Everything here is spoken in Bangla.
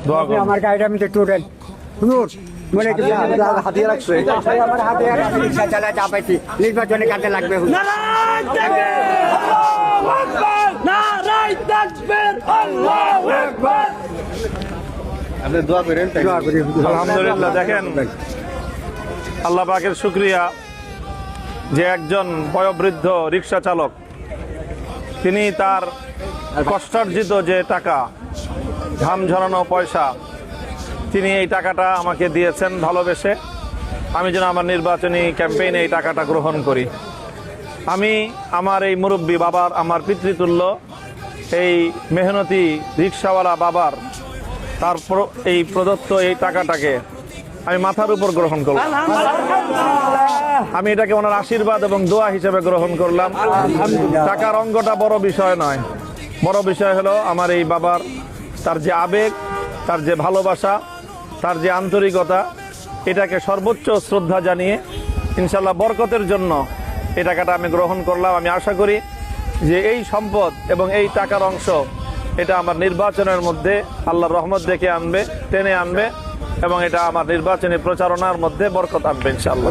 দোয়া করুন। আমার গাড়িটা আমি স্টুডেন্ট হুজুর মনে কি হাতিয়ে রাখছে আমার হাতে আমি রিক্সা চালাতে চাপাইছি নির্বাচনে কাজে লাগবে হুজুর। নারায়ণ তাকবীর, আল্লাহু আকবার, নারায়ণ তাকবীর, আল্লাহু আকবার। আপনি দোয়া করেন তাই দোয়া করি হুজুর। আলহামদুলিল্লাহ। দেখেন, আল্লাহ পাকের শুকরিয়া যে একজন বয়োবৃদ্ধ রিক্সা চালক তিনি তার কষ্টার্জিত যে টাকা, ঘাম ঝরানো পয়সা, তিনি এই টাকাটা আমাকে দিয়েছেন ভালোবেসে, আমি যেন আমার নির্বাচনী ক্যাম্পেইনে এই টাকাটা গ্রহণ করি। আমি আমার এই মুরব্বী বাবার, আমার পিতৃতুল্য এই মেহনতি রিক্সাওয়ালা বাবার তার এই প্রদত্ত এই টাকাটাকে আমি মাথার উপর গ্রহণ করলাম। আমি এটাকে ওনার আশীর্বাদ এবং দোয়া হিসেবে গ্রহণ করলাম। টাকার অঙ্কটা বড় বিষয় নয়, বড় বিষয় হলো আমার এই বাবার, তার যে আবেগ, তার যে ভালোবাসা, তার যে আন্তরিকতা, এটাকে সর্বোচ্চ শ্রদ্ধা জানিয়ে ইনশাল্লাহ বরকতের জন্য এই টাকাটা আমি গ্রহণ করলাম। আমি আশা করি যে এই সম্পদ এবং এই টাকার অংশ এটা আমার নির্বাচনের মধ্যে আল্লাহর রহমত দেখে আনবে, টেনে আনবে, এবং এটা আমার নির্বাচনী প্রচারণার মধ্যে বরকত আনবে ইনশাআল্লাহ।